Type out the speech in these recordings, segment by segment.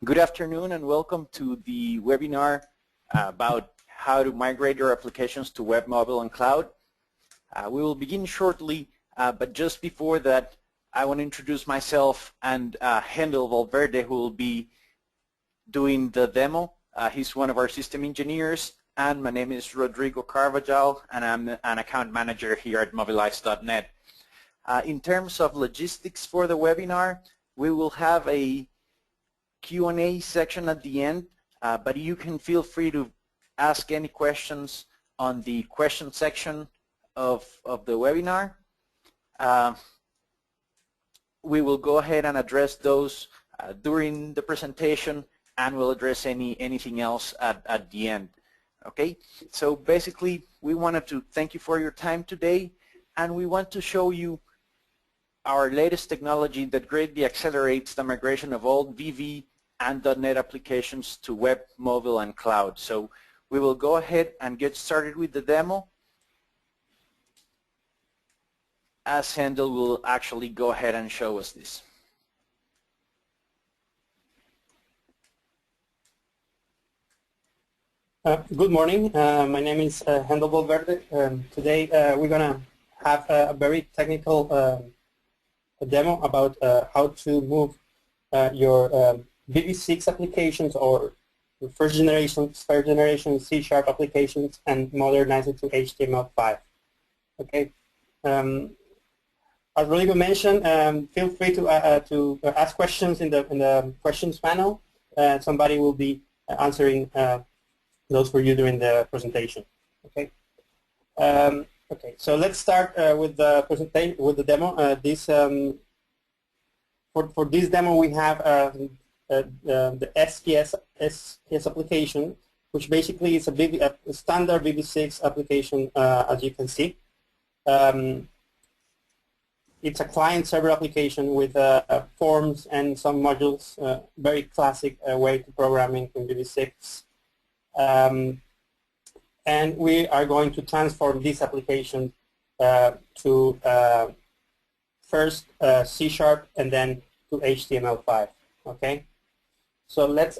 Good afternoon and welcome to the webinar about how to migrate your applications to web, mobile, and cloud. We will begin shortly, but just before that, I want to introduce myself and Hendel Valverde, who will be doing the demo. He's one of our system engineers, and my name is Rodrigo Carvajal, and I'm an account manager here at Mobilize.net. In terms of logistics for the webinar, we will have a Q&A section at the end, but you can feel free to ask any questions on the question section of the webinar. We will go ahead and address those during the presentation, and we'll address anything else at the end. Okay, so basically we wanted to thank you for your time today, and we want to show you our latest technology that greatly accelerates the migration of old VV and .NET applications to web, mobile, and cloud. So we will go ahead and get started with the demo, as Hendel will actually go ahead and show us this. Good morning. My name is Hendel Valverde. Today we're going to have a very technical demo about how to move your VB6 applications or first generation C# applications and modernize it to HTML5. Okay. As Rodrigo mentioned, feel free to ask questions in the questions panel. Somebody will be answering those for you during the presentation. Okay. Okay. So let's start with the presentation, with the demo. For this demo, we have the SPS application, which basically is a standard VB6 application, as you can see. It's a client-server application with forms and some modules, very classic way to programming in VB6. And we are going to transform this application to first C# and then to HTML5. Okay, so let's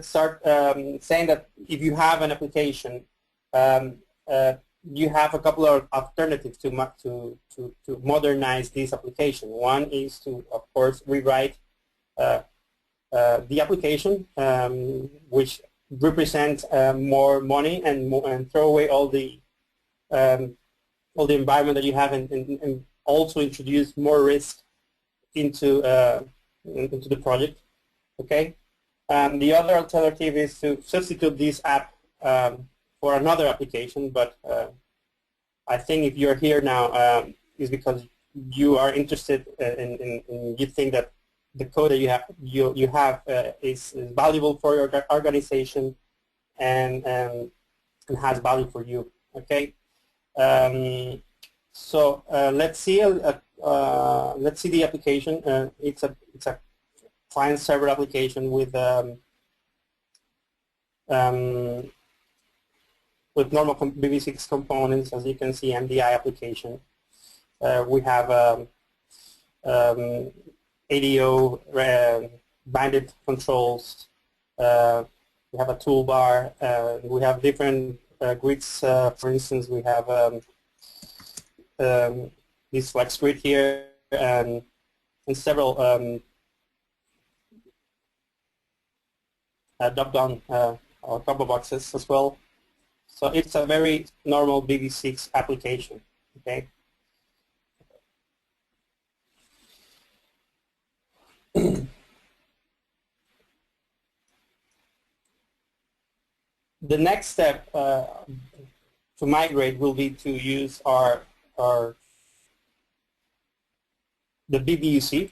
start saying that if you have an application, you have a couple of alternatives to modernize this application. One is to, of course, rewrite the application, which represents more money and throw away all the environment that you have, and also introduce more risk into the project. Okay. The other alternative is to substitute this app for another application, but I think if you're here now is because you are interested in you think that the code that you have is valuable for your organization and has value for you. Okay. So let's see the application. It's a client-server application with normal VB6 components, as you can see, MDI application. We have ADO banded controls. We have a toolbar. We have different grids. For instance, we have this flex grid here and several drop-down or combo boxes as well. So it's a very normal VB6 application. Okay. The next step to migrate will be to use the BBUC.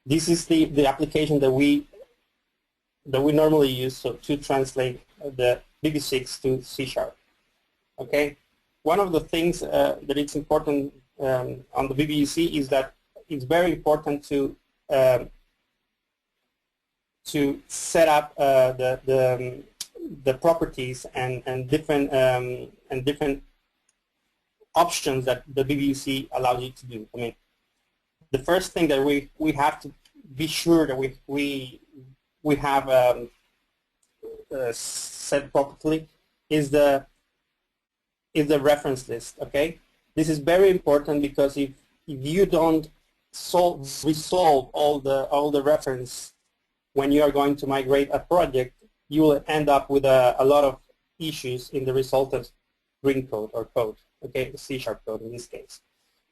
This is the application that we normally use to translate the VB6 to C#. Okay. One of the things that it's important on the BBUC is that it's very important to set up the properties and different options that the BBUC allows you to do. I mean, the first thing that we have be sure that we have set properly is the reference list. Okay, this is very important because if you don't resolve all the reference when you are going to migrate a project, you will end up with a lot of issues in the resultant green code or code. Okay, the C# code in this case.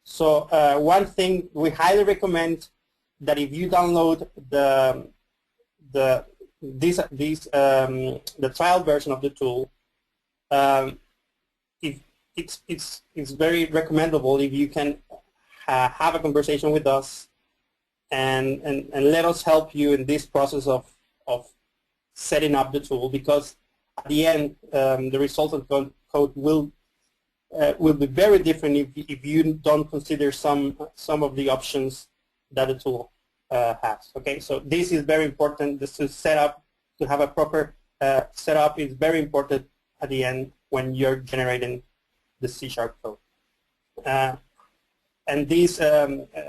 So one thing we highly recommend that if you download the trial version of the tool, it's very recommendable if you can have a conversation with us and let us help you in this process of setting up the tool, because at the end the resultant code will be very different if you don't consider some of the options that the tool has. Okay, so this is very important. This to set up, to have a proper setup is very important at the end when you're generating the C# code. And this,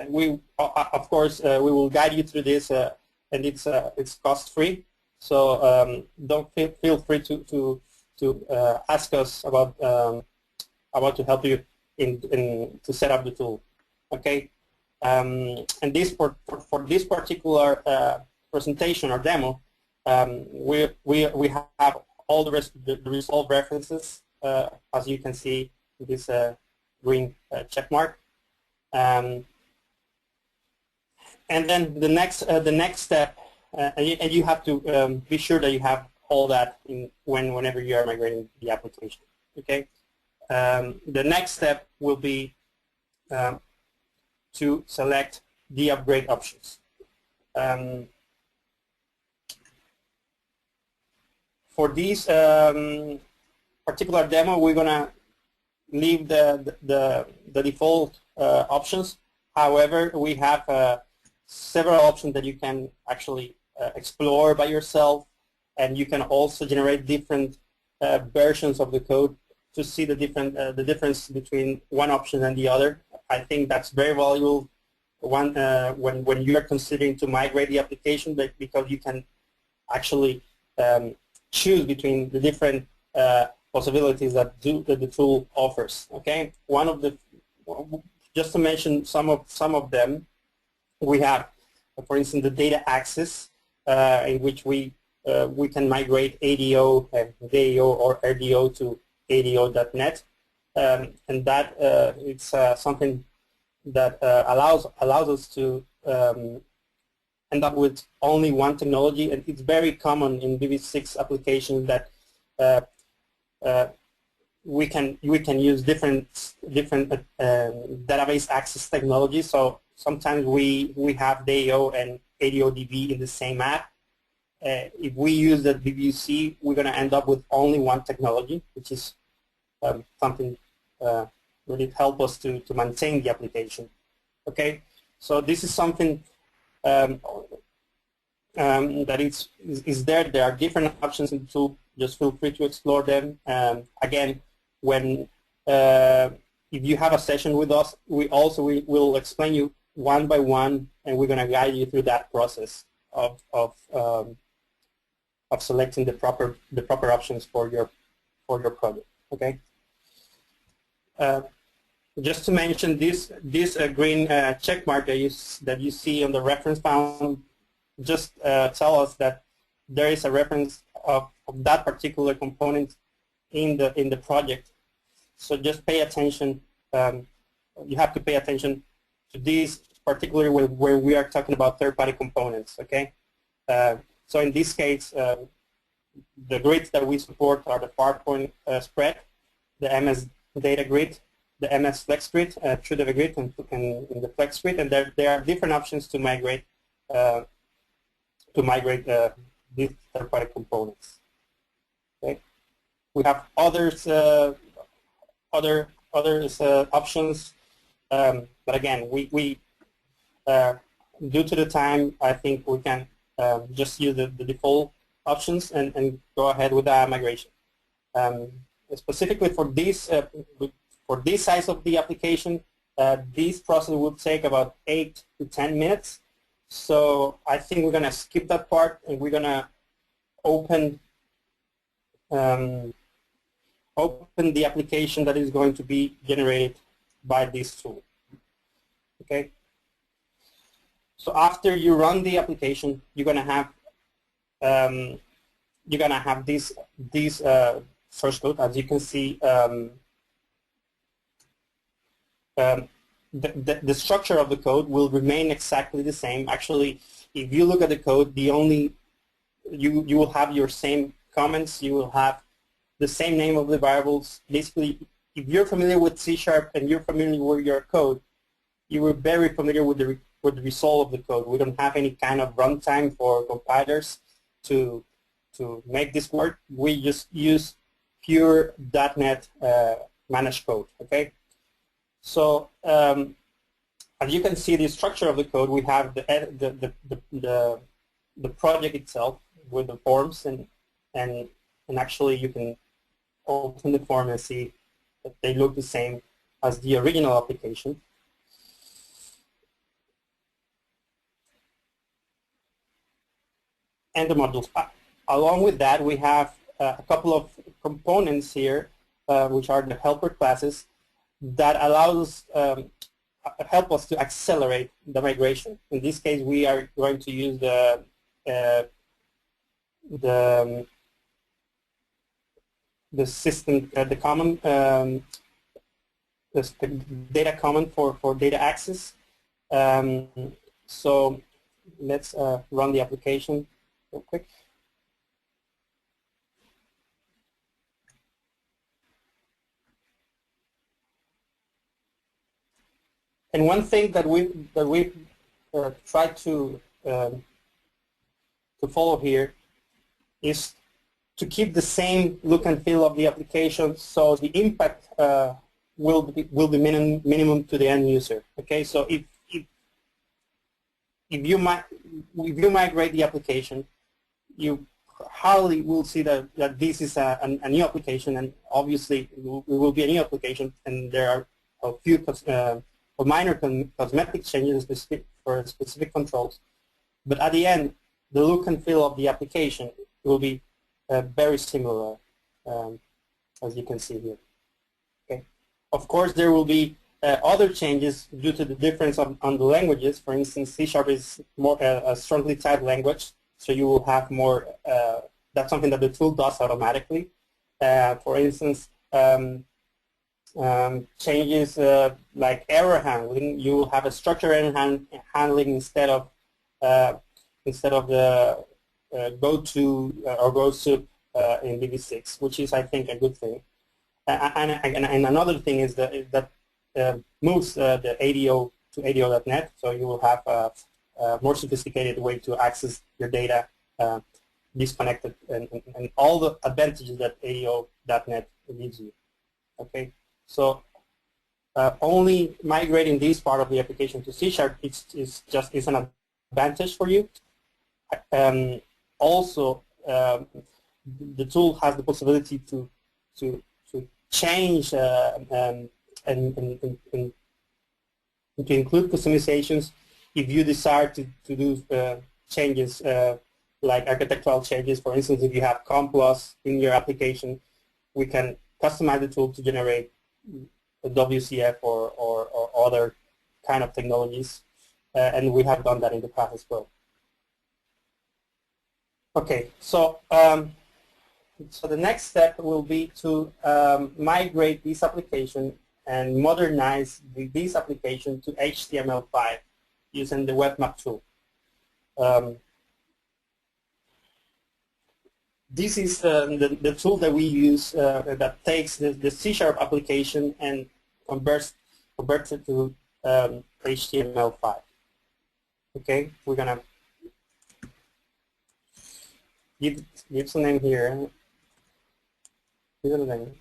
we of course we will guide you through this, and it's cost-free. So don't feel free to ask us about to help you to set up the tool. Okay, and this for this particular presentation or demo, we have all the resolved references, as you can see this green check mark. And then the next step, and you have to be sure that you have all that whenever you are migrating the application. Okay. The next step will be to select the upgrade options. For this particular demo, we're gonna leave the default options. However, we have several options that you can actually explore by yourself, and you can also generate different versions of the code to see the difference between one option and the other. I think that's very valuable when you are considering to migrate the application, because you can actually choose between the different possibilities that the tool offers. Okay, just to mention some of them, we have, for instance, the data access, in which we can migrate ADO, DAO, or RDO to ADO.NET, and that it's something that allows us to end up with only one technology, and it's very common in VB6 applications that we can use different database access technologies. So sometimes we have DAO and ADODB in the same app. If we use the VBC, we're going to end up with only one technology, which is something really help us to maintain the application. Okay, so this is something that is there. There are different options in the tool. Just feel free to explore them. Again, when if you have a session with us, we will explain you one by one, and we're going to guide you through that process of selecting the proper options for your project. Okay. Just to mention, this green check mark that you see on the reference found, just tell us that there is a reference of that particular component in the project. So just pay attention. You have to pay attention to these, particularly when we are talking about third-party components. Okay. So in this case, the grids that we support are the PowerPoint spread, the MS Data Grid, the MS Flex Grid, through the grid, and the Flex Grid, and there are different options to migrate these third-party components. Okay, we have others, other options, but again, we due to the time, I think we can just use the default options and go ahead with the migration. Specifically for this size of the application, this process would take about 8 to 10 minutes. So I think we're going to skip that part, and we're going to open open the application that is going to be generated by this tool. Okay. So after you run the application, you're going to have this source code. As you can see, the structure of the code will remain exactly the same. Actually, if you look at the code, you will have your same comments. You will have the same name of the variables. Basically, if you're familiar with C# and you're familiar with your code, you were very familiar with the result of the code. We don't have any kind of runtime for compilers to make this work. We just use pure .NET managed code. Okay. So as you can see, the structure of the code, we have the project itself with the forms, and actually you can open the form and see that they look the same as the original application. And the modules. Along with that, we have a couple of components here, which are the helper classes, that allows help us to accelerate the migration. In this case, we are going to use the system, the common, the data common for data access. So let's run the application real quick. And one thing that we try to follow here is to keep the same look and feel of the application, so the impact will be minimum to the end user. Okay, so if you migrate the application, you hardly will see that this is a new application, and obviously it will be a new application, and there are a few minor cosmetic changes for specific controls. But at the end, the look and feel of the application will be very similar, as you can see here. Okay. Of course, there will be other changes due to the difference on the languages. For instance, C# is more a strongly typed language, so you will have more. That's something that the tool does automatically. For instance, changes like error handling, you will have a structured error handling instead of the go-to or go-soup in VB6, which is, I think, a good thing. And another thing is that moves the ADO to ADO.NET, so you will have a more sophisticated way to access your data disconnected, and all the advantages that ADO.NET gives you. Okay, so only migrating this part of the application to C# is an advantage for you. Also, the tool has the possibility to change and to include customizations if you desire to do changes like architectural changes. For instance, if you have COM+ in your application, we can customize the tool to generate a WCF or other kind of technologies, and we have done that in the past as well. Okay, so so the next step will be to migrate this application and modernize this application to HTML5 using the webmap tool. This is the tool that we use that takes the C# application and converts it to HTML5. Okay, we're gonna give some name here. Give it a name.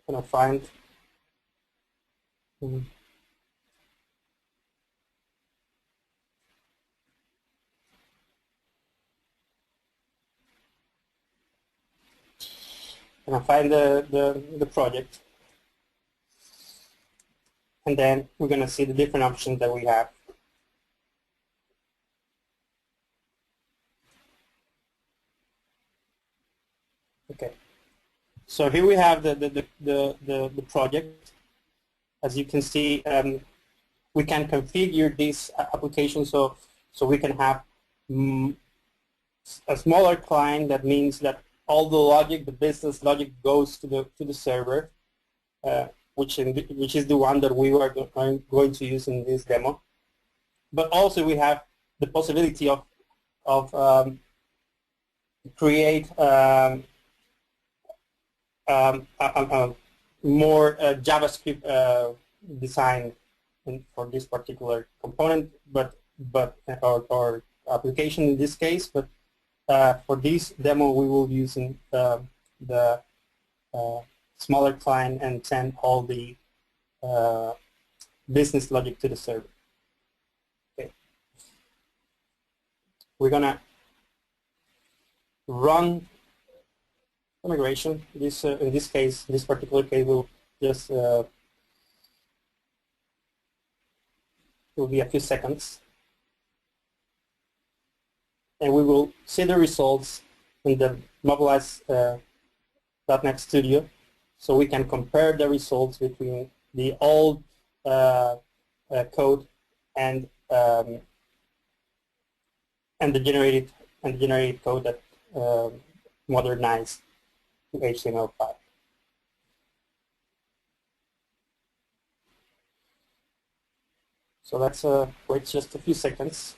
Gonna find. and I find the project, and then we're going to see the different options that we have. Okay, so here we have the project. As you can see, we can configure this application so we can have a smaller client. That means that all the logic, the business logic, goes to the server, which is the one that we are going to use in this demo. But also we have the possibility of create more JavaScript design for this particular component, or application in this case. But for this demo, we will be using the smaller client and send all the business logic to the server. Okay. We're gonna run the migration. This in this case, this particular case, will just will be a few seconds, and we will see the results in the Mobilize .NET Studio, so we can compare the results between the old code and the generated code that modernized to HTML5. So let's wait just a few seconds.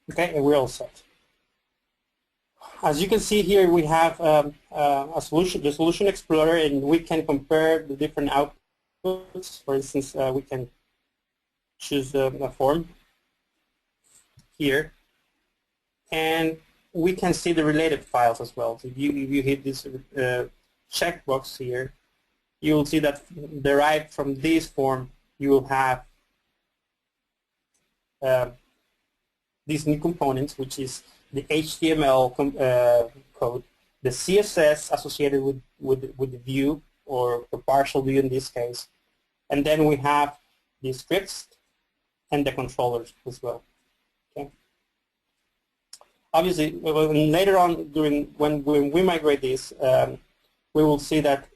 Okay, and we're all set. As you can see here, we have a solution, the Solution Explorer, and we can compare the different outputs. For instance, we can choose a form here, and we can see the related files as well. So if you hit this checkbox here, you will see that derived from this form, you will have these new components, which is the HTML code, the CSS associated with the view, or the partial view in this case, and then we have the scripts and the controllers as well. Okay. Obviously, later on when we migrate this, we will see that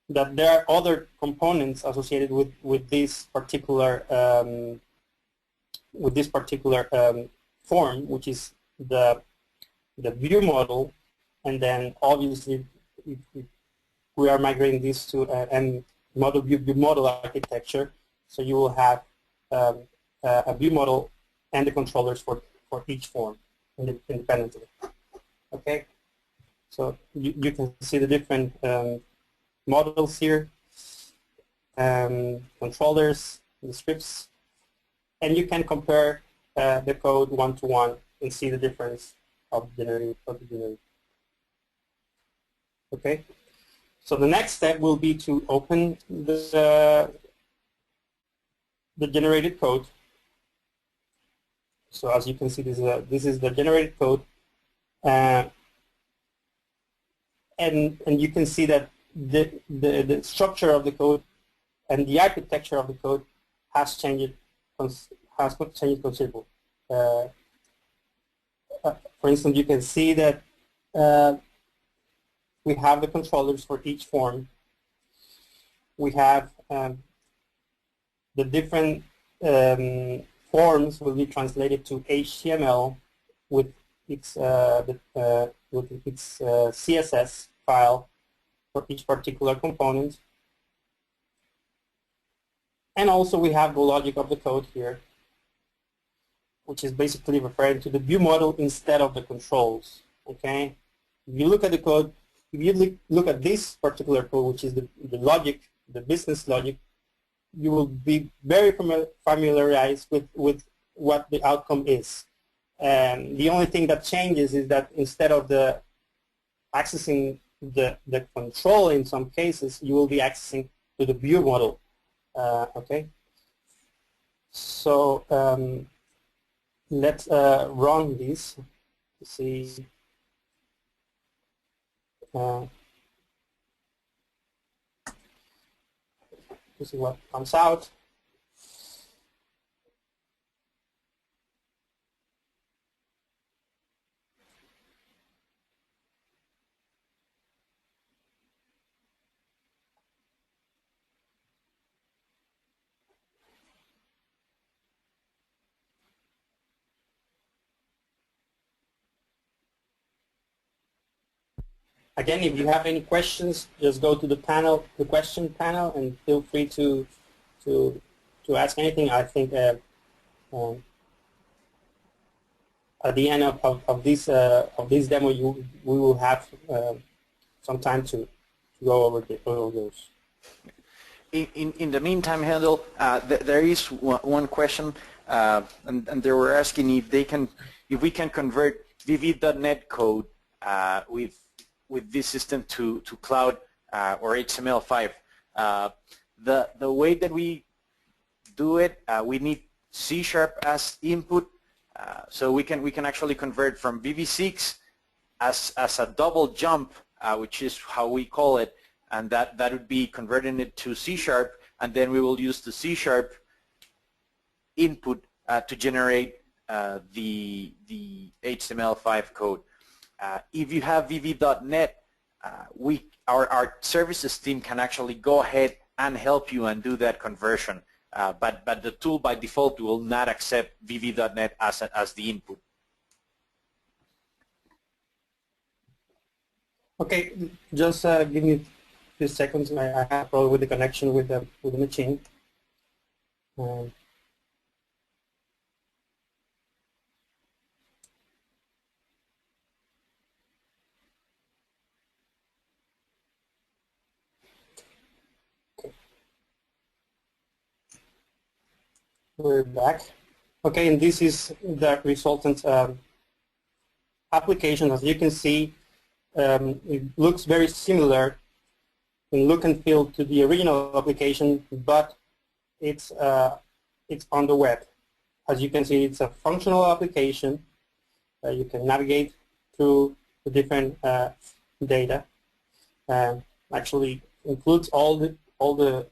that there are other components associated with this particular form, which is the view model, and then obviously if we are migrating this to a view model architecture, so you will have a view model and the controllers for each form independently. Okay, so you can see the different models here, controllers, the scripts, and you can compare the code one-to-one and see the difference of the generated. Okay, so the next step will be to open the generated code. So as you can see, this is the generated code, and you can see that the structure of the code and the architecture of the code has changed considerably. For instance, you can see that we have the controllers for each form. We have the different forms will be translated to HTML with its CSS file for each particular component. And also we have the logic of the code here, which is basically referring to the view model instead of the controls. Okay, if you look at the code, if you look at this particular code, which is the logic, the business logic, you will be very familiarized with what the outcome is. And the only thing that changes is that instead of the accessing the control in some cases, you will be accessing to the view model. Okay, so let's run this to see. To see what comes out. Again, if you have any questions, just go to the panel, the question panel, and feel free to ask anything. I think at the end of this demo, we will have some time to go over those. In the meantime, Handel, there is one question, and they were asking if we can convert VV.NET code with this system to cloud or HTML5. The way that we do it, we need C# as input, so we can actually convert from VV6 as a double jump, which is how we call it, and that would be converting it to C#, and then we will use the C# input to generate the HTML5 code. If you have VV.NET, our services team can actually go ahead and help you and do that conversion. But the tool by default will not accept VV.NET as the input. Okay, just give me a few seconds. I have problem with the connection with the machine. We're back. Okay, and this is the resultant application. As you can see, it looks very similar in look and feel to the original application, but it's on the web. As you can see, it's a functional application. You can navigate through the different data. Actually, includes all the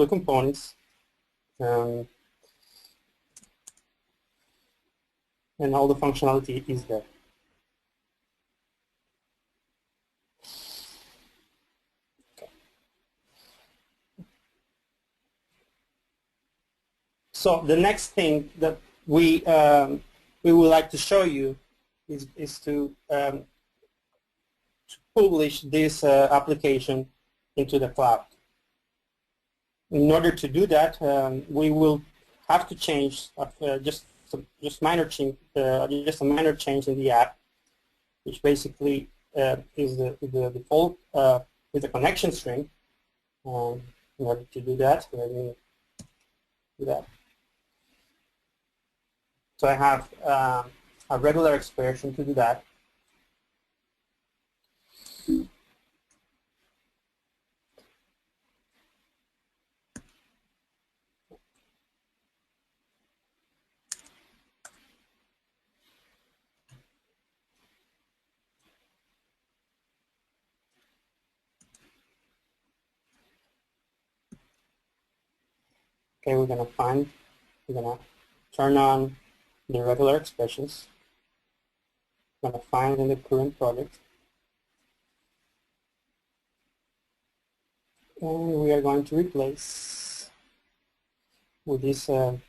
components. And all the functionality is there. Okay. So the next thing that we would like to show you is to publish this application into the cloud. In order to do that, we will have to change just a minor change in the app, which basically is the default with the connection string. In order to do that, let me do that. So I have a regular expression to do that. Okay, we're gonna turn on the regular expressions. We're gonna find in the current project. And we are going to replace with this, okay,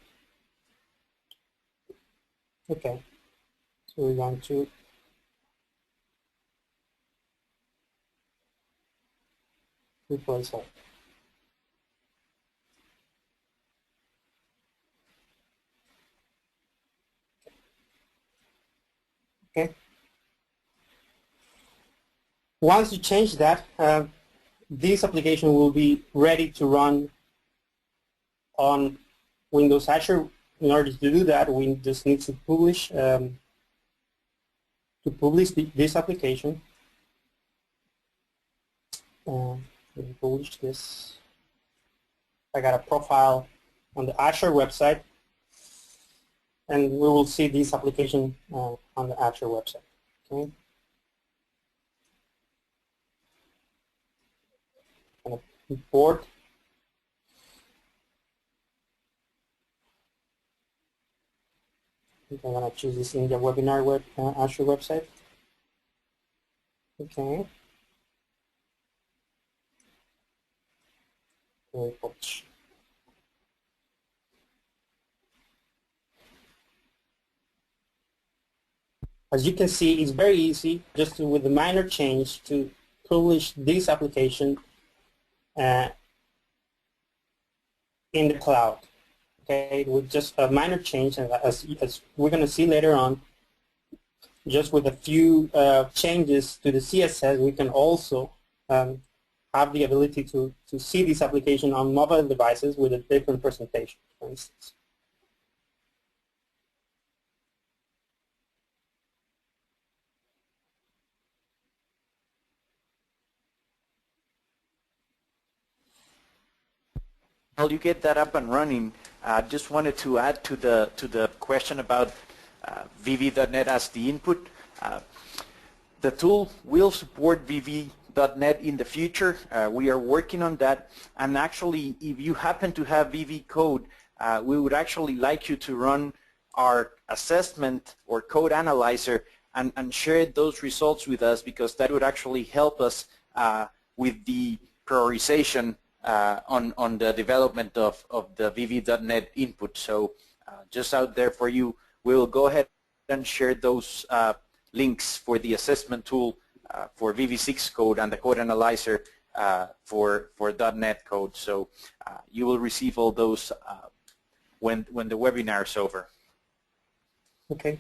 so we're going to replace all. Okay. Once you change that, this application will be ready to run on Windows Azure. In order to do that, we just need to publish this application. Let me publish this. I got a profile on the Azure website, and we will see this application on the Azure website. Okay. I'm going to import. I'm going to choose this in the webinar Azure website. Okay. Publish. As you can see, it's very easy, just with a minor change, to publish this application in the cloud. Okay, with just a minor change, and as we're going to see later on, just with a few changes to the CSS, we can also have the ability to see this application on mobile devices with a different presentation, for instance. While you get that up and running, I just wanted to add to the question about VV.NET as the input. The tool will support VV.NET in the future. We are working on that, and actually, if you happen to have VV code, we would actually like you to run our assessment or code analyzer and share those results with us, because that would actually help us with the prioritization on the development of the VV.NET input. So just out there for you, we will go ahead and share those links for the assessment tool for VV6 code and the code analyzer for .NET code. So you will receive all those when the webinar is over. Okay.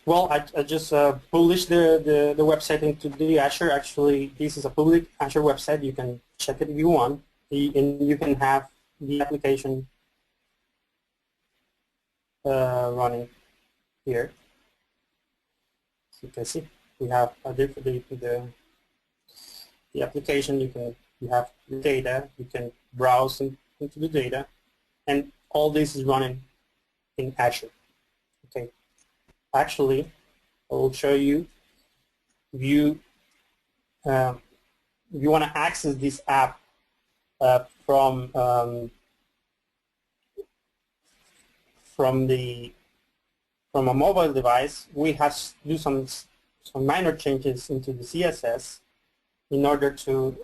Well, I just published the website into the Azure. Actually, this is a public Azure website. You can check it if you want, and you can have the application running here. As you can see, we have the application. You have the data. You can browse into the data, and all this is running in Azure. Okay. Actually, I will show you if you want to access this app from a mobile device. We have to do some minor changes into the CSS in order to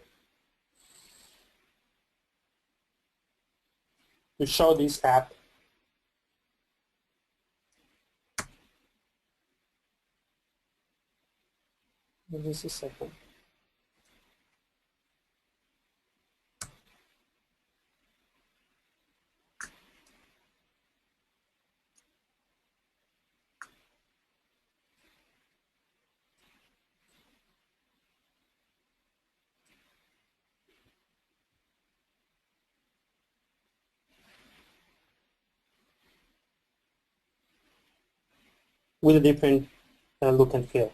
show this app. Just a second. With a different look and feel.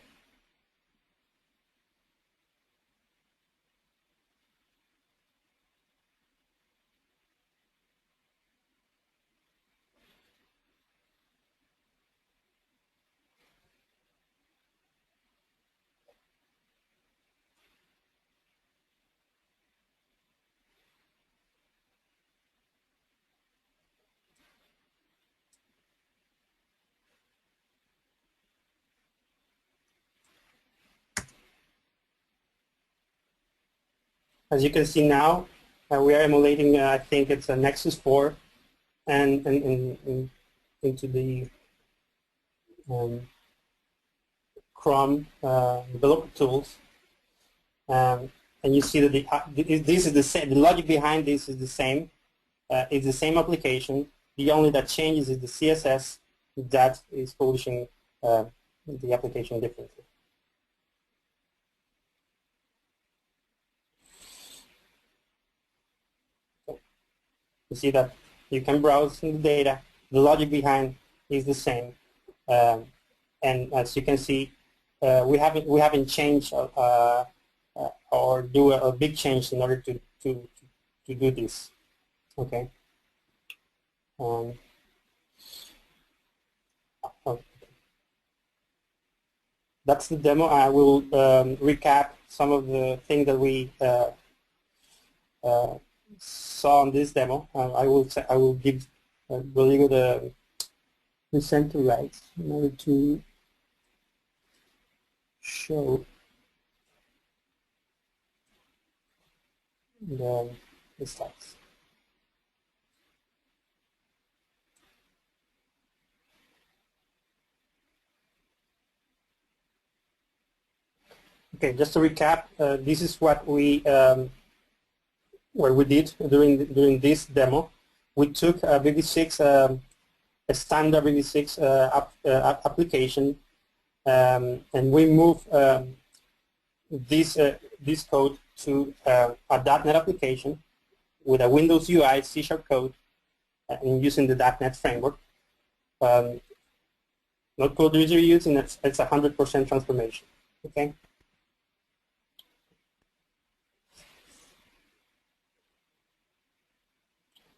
As you can see now, we are emulating, I think it's a Nexus 4, and into the Chrome developer tools, and you see that this is the same. The logic behind this is the same. It's the same application. The only that changes is the CSS that is publishing the application differently. You see that you can browse the data. The logic behind is the same, and as you can see, we haven't changed or do a big change in order to do this. Okay. Okay. That's the demo. I will recap some of the things that we saw on this demo. I will give Rodrigo the center rights in order to show the slides. Okay, just to recap, this is what we did during this demo. We took a VB6, a standard VB6 application, and we moved this code to a .NET application with a Windows UI C# code and using the .NET framework. Not code reviews, and it's 100% transformation. Okay.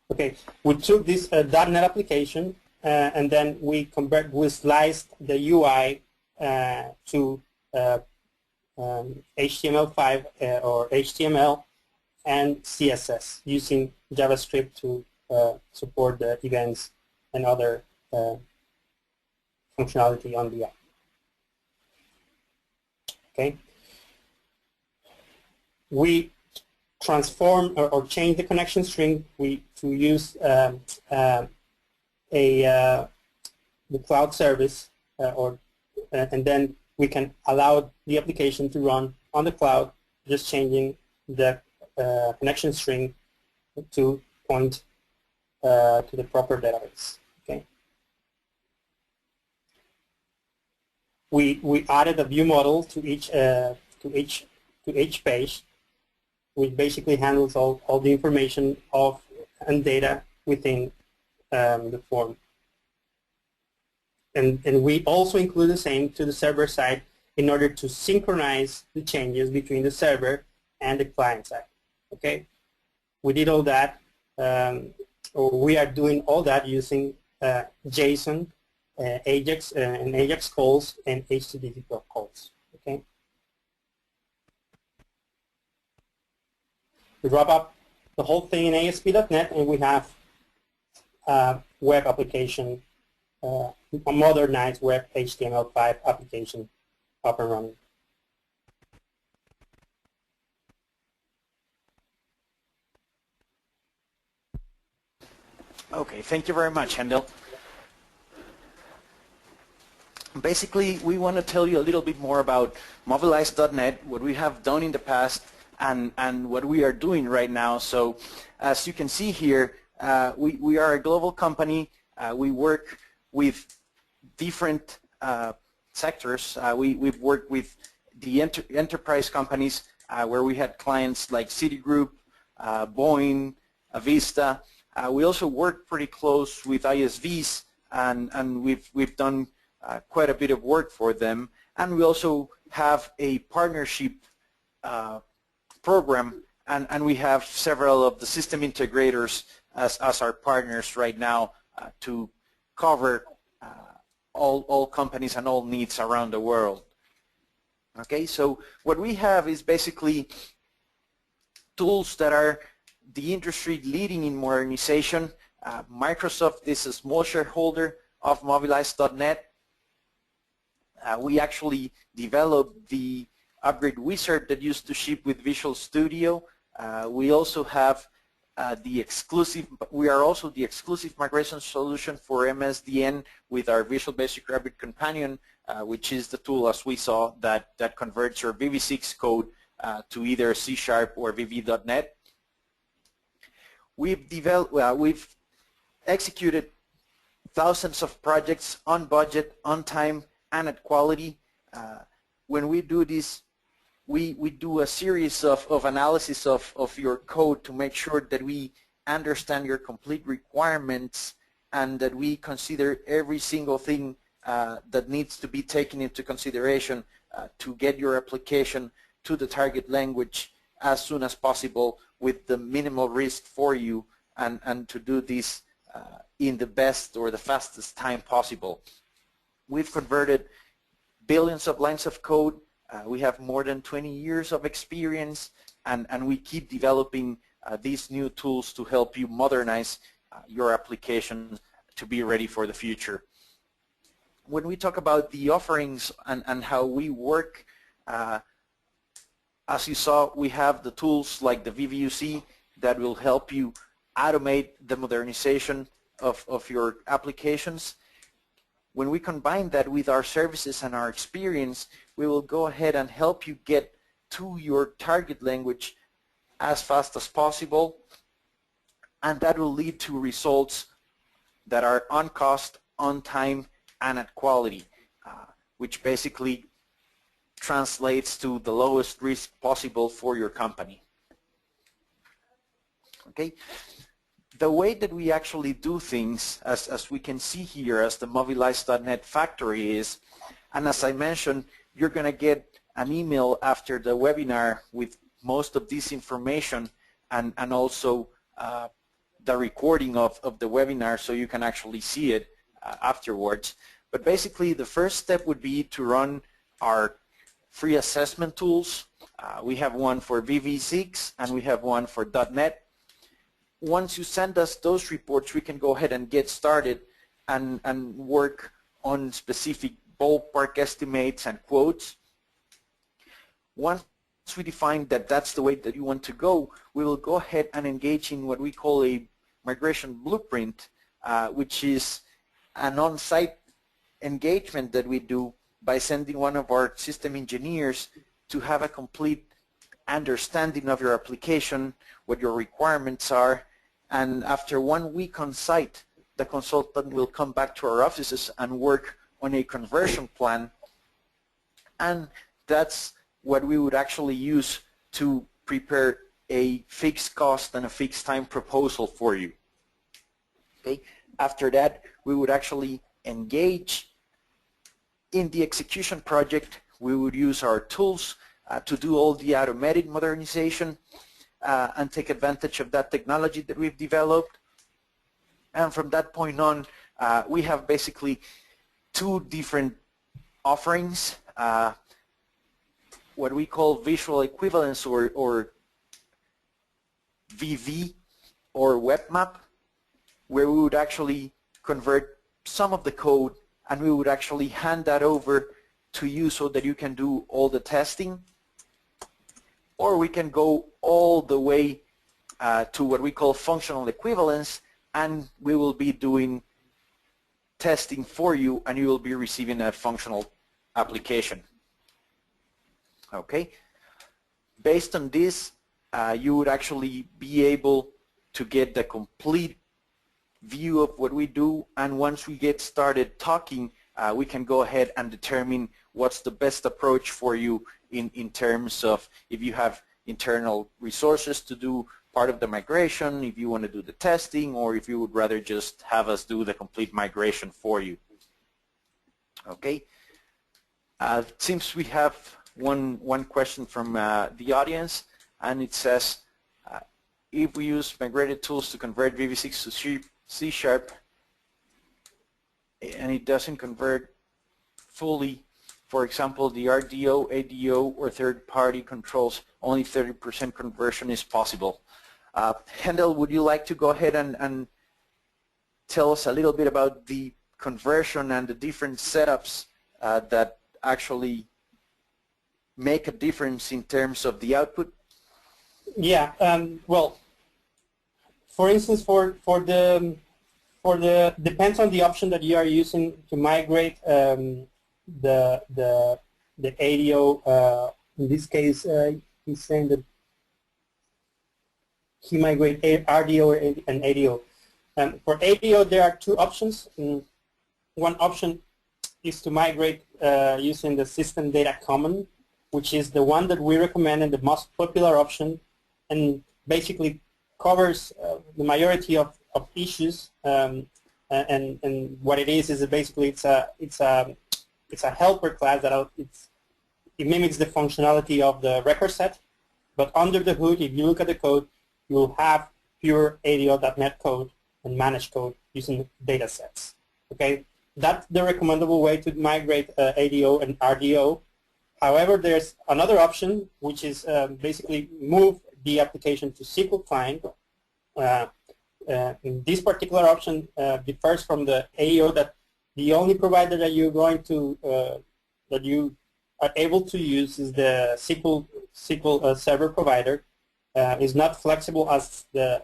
Okay, we took this .NET application and then we sliced the UI to HTML5 or HTML and CSS using JavaScript to support the events and other functionality on the app. Okay, we transform or change the connection string to use the cloud service and then we can allow the application to run on the cloud, just changing the connection string to point to the proper database. Okay. We added a view model to each page, which basically handles all the information and data within the form. And we also include the same to the server side in order to synchronize the changes between the server and the client side. Okay, we did all that, or we are doing all that using JSON, AJAX, and AJAX calls and HTTP calls. Okay. We wrap up the whole thing in ASP.NET, and we have a web application, a modernized web HTML5 application up and running. Okay, thank you very much, Hendel. Basically, we want to tell you a little bit more about Mobilize.NET, what we have done in the past, and what we are doing right now. So as you can see here, we are a global company. We work with different sectors. We've worked with the enterprise companies where we had clients like Citigroup, Boeing, Avista. We also work pretty close with ISVs, and we've done quite a bit of work for them. And we also have a partnership program, and we have several of the system integrators as our partners right now to cover all companies and all needs around the world. Okay, so what we have is basically tools that are the industry leading in modernization. Microsoft is a small shareholder of Mobilize.NET. We actually developed the upgrade wizard that used to ship with Visual Studio. We also have we are also the exclusive migration solution for MSDN with our Visual Basic Rapid Companion, which is the tool, as we saw, that converts your VB6 code to either C# or VB.NET. We've executed thousands of projects on budget, on time, and at quality. When we do this, we do a series of analysis of your code to make sure that we understand your complete requirements and that we consider every single thing that needs to be taken into consideration to get your application to the target language as soon as possible with the minimal risk for you, and to do this in the best or the fastest time possible. We've converted billions of lines of code. We have more than 20 years of experience, and we keep developing these new tools to help you modernize your application to be ready for the future. When we talk about the offerings and how we work, as you saw, we have the tools like the VVUC that will help you automate the modernization of your applications. When we combine that with our services and our experience, we will go ahead and help you get to your target language as fast as possible, and that will lead to results that are on cost, on time, and at quality, which basically translates to the lowest risk possible for your company. Okay. The way that we actually do things, as we can see here, as the Mobilize.net factory is, and as I mentioned, you're going to get an email after the webinar with most of this information, and also the recording of the webinar, so you can actually see it afterwards. But basically, the first step would be to run our free assessment tools. We have one for VB6 and we have one for .NET. Once you send us those reports, we can go ahead and get started and work on specific ballpark estimates and quotes. Once we define that that's the way that you want to go, we will go ahead and engage in what we call a migration blueprint, which is an on-site engagement that we do by sending one of our system engineers to have a complete understanding of your application, what your requirements are, and after 1 week on site, the consultant will come back to our offices and work on a conversion plan, and that's what we would actually use to prepare a fixed cost and a fixed time proposal for you. Okay. After that, we would actually engage in the execution project. We would use our tools to do all the automated modernization and take advantage of that technology that we've developed. And from that point on, we have basically two different offerings, what we call visual equivalence or VV or web map, where we would actually convert some of the code and we would actually hand that over to you so that you can do all the testing. Or we can go all the way to what we call functional equivalence, and we will be doing testing for you and you will be receiving a functional application. Okay. Based on this, you would actually be able to get the complete view of what we do, and once we get started talking, we can go ahead and determine what's the best approach for you in terms of if you have internal resources to do part of the migration, if you want to do the testing, or if you would rather just have us do the complete migration for you. Okay. It seems we have one question from the audience, and it says, if we use migrated tools to convert VB6 to C# and it doesn't convert fully, for example, the RDO, ADO, or third-party controls, only 30% conversion is possible. Hendel, would you like to go ahead and tell us a little bit about the conversion and the different setups that actually make a difference in terms of the output? Yeah, well, for instance, depends on the option that you are using to migrate the ADO. In this case, he's saying that he migrate RDO and ADO. For ADO, there are two options. One option is to migrate using the system data common, which is the one that we recommend and the most popular option, and basically covers the majority of issues. And what it is basically it's a helper class that it mimics the functionality of the record set, but under the hood, if you look at the code, you will have pure ADO.NET code and managed code using data sets. Okay, that's the recommendable way to migrate ADO and RDO. However, there's another option, which is basically move the application to SQL client. This particular option differs from the ADO, that the only provider that you're going to that you are able to use is the SQL server provider. Is not flexible as the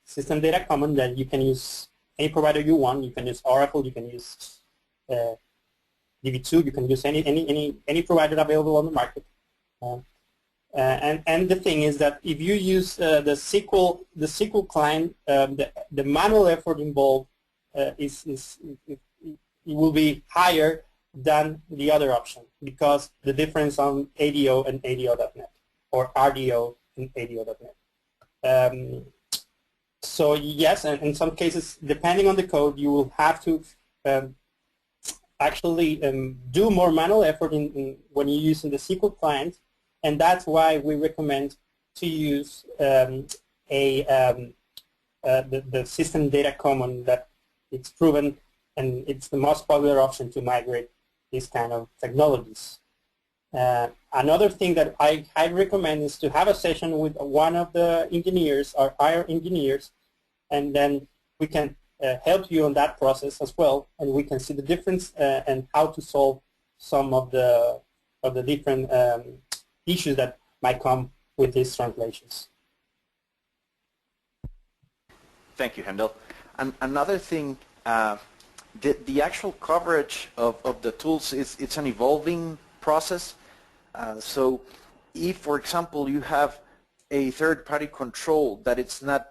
system data common, that you can use any provider you want. You can use Oracle, you can use DB2, you can use any provider available on the market. And the thing is that if you use the SQL client, the manual effort involved it will be higher than the other option, because the difference on ADO and ADO.NET, or RDO and ADO.NET. So yes, and in some cases, depending on the code, you will have to actually do more manual effort when you're using the SQL client, and that's why we recommend to use the system data common, that it's proven and it's the most popular option to migrate these kind of technologies. Another thing that I recommend is to have a session with one of the engineers or our engineers, and then we can help you on that process as well, and we can see the difference and how to solve some of the different issues that might come with these translations. Thank you, Hendel. And another thing, the actual coverage of the tools it's an evolving process. So if, for example, you have a third-party control that it's not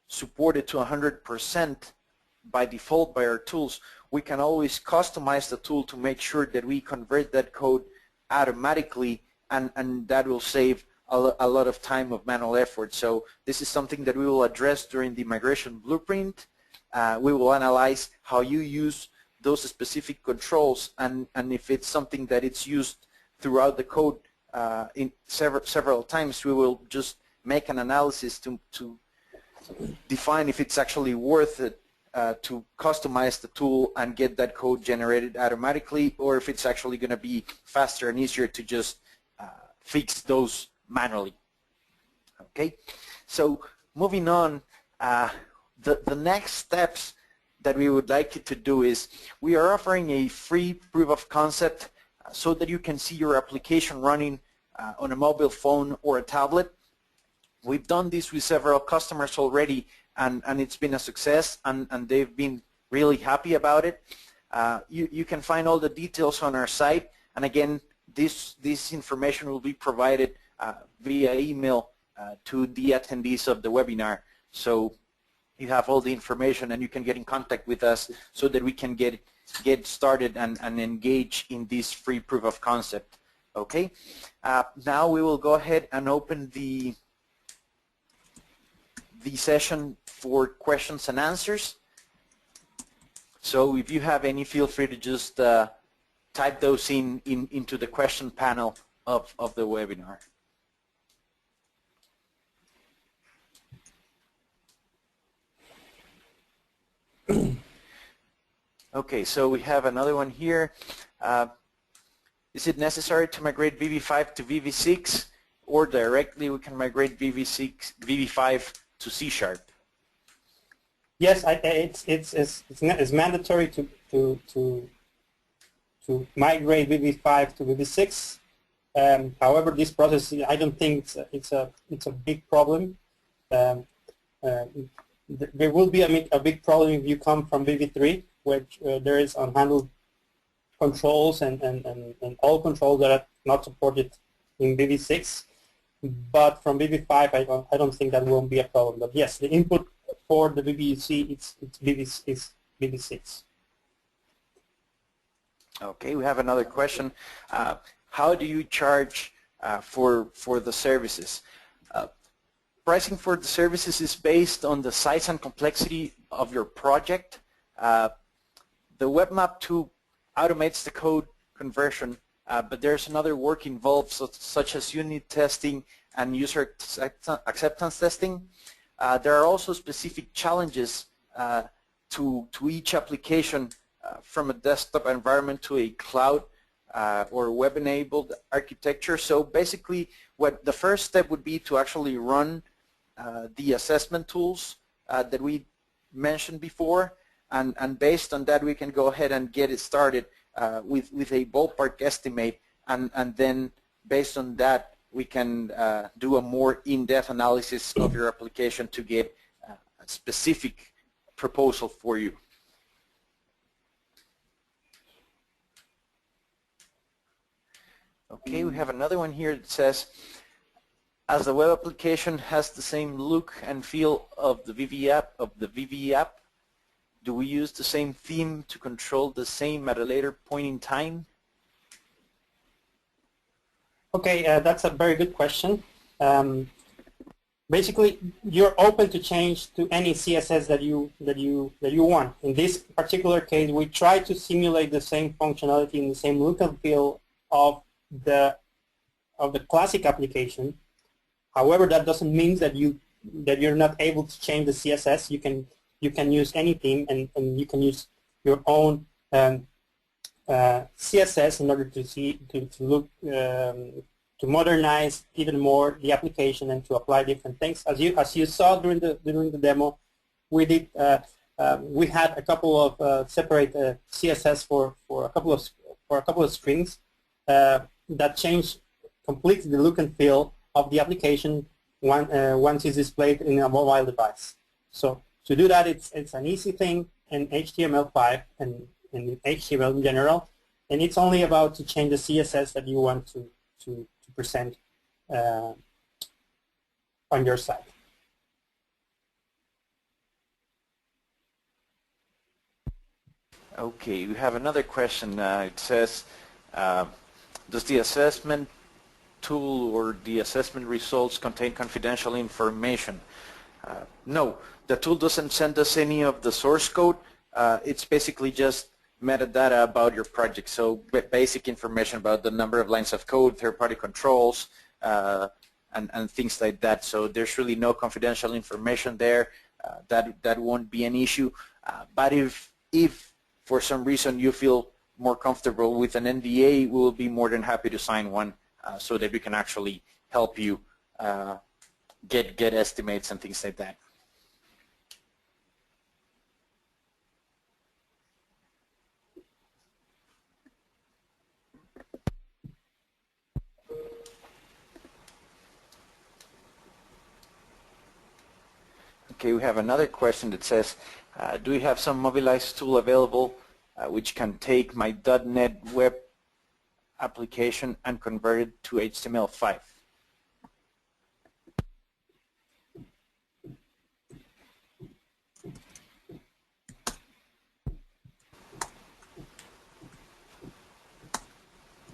supported to 100% by default by our tools, we can always customize the tool to make sure that we convert that code automatically, and that will save a lot of time of manual effort. So this is something that we will address during the migration blueprint. We will analyze how you use those specific controls, and if it's something that it's used throughout the code in several times, we will just make an analysis to define if it's actually worth it to customize the tool and get that code generated automatically, or if it's actually going to be faster and easier to just fix those manually. Okay, so moving on, the next steps that we would like you to do is we are offering a free proof of concept so that you can see your application running on a mobile phone or a tablet. We've done this with several customers already, and it's been a success, and they've been really happy about it. You can find all the details on our site, and again, this information will be provided via email to the attendees of the webinar. So you have all the information, and you can get in contact with us so that we can get started and engage in this free proof of concept. Okay, now we will go ahead and open the session for questions and answers. So if you have any, feel free to just type those into the question panel of the webinar. Okay, so we have another one here. Is it necessary to migrate VV5 to VV6, or directly we can migrate VV5 to C#? Yes, it's mandatory to migrate VV5 to VV6. However, this process, I don't think it's a big problem. um, uh, there will be a big problem if you come from VB3, which there is unhandled controls and all controls that are not supported in VB6. But from VB5, I don't think that won't be a problem. But yes, the input for the VBC it's VB6. Okay, we have another question. How do you charge for the services? Pricing for the services is based on the size and complexity of your project. The WebMap 2 automates the code conversion, but there's another work involved, such as unit testing and user acceptance testing. There are also specific challenges to each application, from a desktop environment to a cloud or web-enabled architecture. So basically, what the first step would be to actually run the assessment tools that we mentioned before, and based on that we can go ahead and get it started with a ballpark estimate, and then based on that we can do a more in-depth analysis of your application to get a specific proposal for you. Okay, we have another one here that says, as the web application has the same look and feel of the VV app, do we use the same theme to control the same at a later point in time? Okay, that's a very good question. Basically, you're open to change to any CSS that you want. In this particular case, we try to simulate the same functionality and the same look and feel of the classic application. However, that doesn't mean that you're not able to change the CSS. You can use any theme, and you can use your own CSS in order to modernize even more the application and to apply different things. As you saw during the demo, we did we had a couple of separate CSS for a couple of screens that changed completely the look and feel of the application once it's displayed in a mobile device. So to do that, it's an easy thing in HTML5 and in HTML in general, and it's only about to change the CSS that you want to present on your site. Okay, we have another question. It says, does the assessment tool or the assessment results contain confidential information? No, the tool doesn't send us any of the source code. It's basically just metadata about your project, so basic information about the number of lines of code, third-party controls, and things like that. So there's really no confidential information there. That won't be an issue. But if for some reason you feel more comfortable with an NDA, we'll be more than happy to sign one so that we can actually help you get estimates and things like that. Okay, we have another question that says, do we have some Mobilize tool available which can take my .NET web application and convert it to HTML5?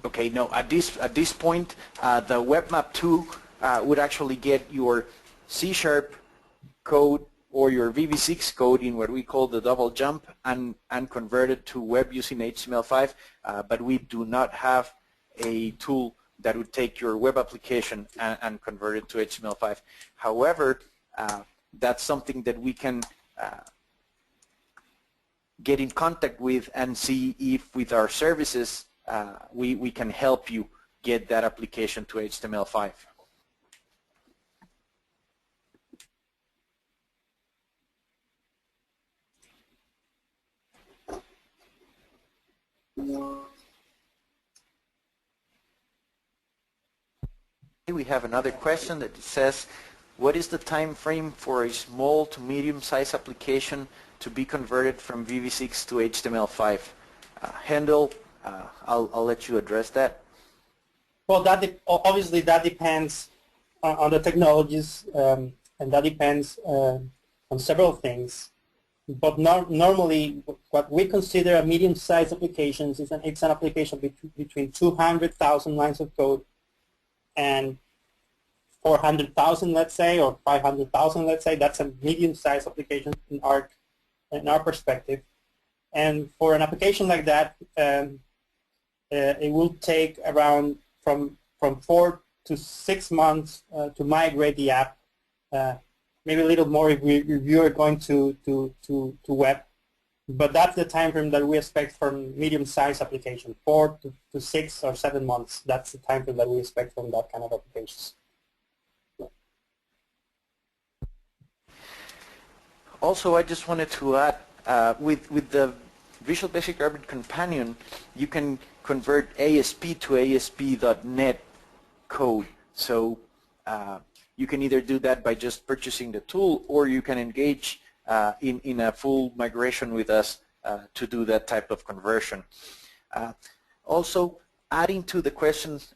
Okay, no, at this point, the WebMap 2 would actually get your C# code or your VB6 code in what we call the double jump and convert it to web using HTML5, but we do not have a tool that would take your web application and convert it to HTML5. However, that's something that we can get in contact with and see if with our services we can help you get that application to HTML5. We have another question that says, what is the time frame for a small to medium-sized application to be converted from VV6 to HTML5? Handel, I'll let you address that. Well, obviously that depends on the technologies, and that depends on several things. But normally, what we consider a medium-sized application is it's an application between 200,000 lines of code and 400,000, let's say, or 500,000, let's say. That's a medium-sized application in our perspective. And for an application like that, it will take around from 4 to 6 months to migrate the app. Maybe a little more if you are going to web. But that's the time frame that we expect from medium-sized application, 4 to 6 or 7 months. That's the time frame that we expect from that kind of applications. Also, I just wanted to add, with the Visual Basic Garbage Companion, you can convert ASP to ASP.NET code. So you can either do that by just purchasing the tool, or you can engage in a full migration with us to do that type of conversion. Also, adding to the questions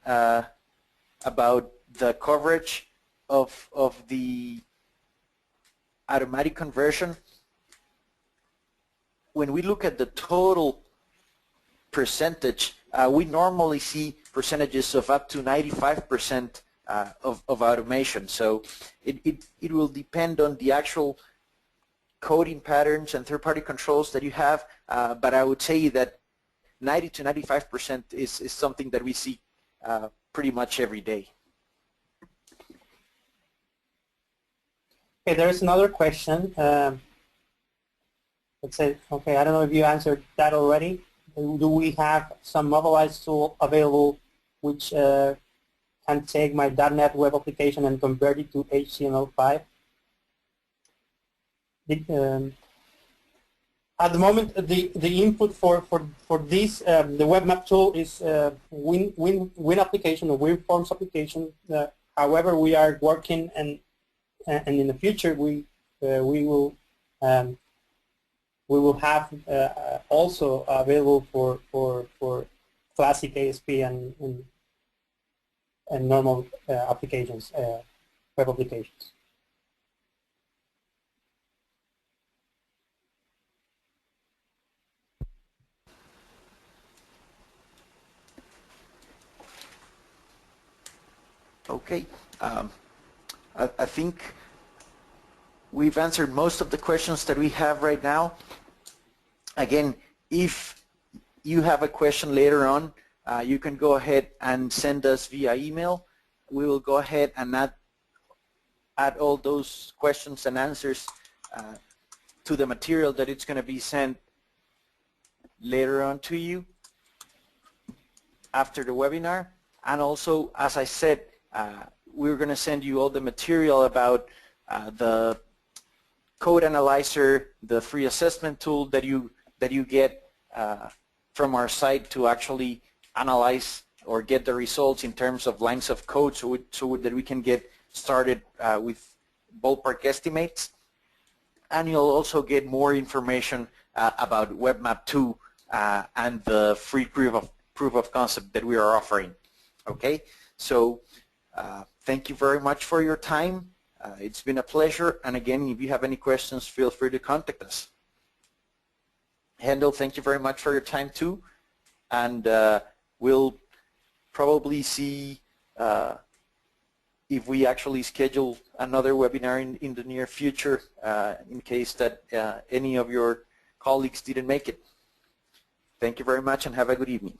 about the coverage of the automatic conversion, when we look at the total percentage, we normally see percentages of up to 95% of automation. So it will depend on the actual coding patterns and third-party controls that you have, but I would say that 90 to 95% is something that we see pretty much every day. Okay, there's another question. Let's say, okay, I don't know if you answered that already. Do we have some Mobilize tool available which can take my .NET web application and convert it to HTML5? At the moment, the input for this, the web map tool is Win application or WinForms application. However, we are working, and in the future we will have also available for classic ASP and normal applications, web applications. Okay, I think we've answered most of the questions that we have right now. Again, if you have a question later on, you can go ahead and send us via email. We will go ahead and add all those questions and answers to the material that it's going to be sent later on to you after the webinar. And also, as I said, we're going to send you all the material about the code analyzer, the free assessment tool that you get from our site to actually analyze or get the results in terms of lines of code, so that we can get started with ballpark estimates. And you'll also get more information about WebMap 2 and the free proof of concept that we are offering. Okay, so thank you very much for your time. It's been a pleasure, and again, if you have any questions, feel free to contact us. Handel, thank you very much for your time too, and we'll probably see if we actually schedule another webinar in the near future in case that any of your colleagues didn't make it. Thank you very much and have a good evening.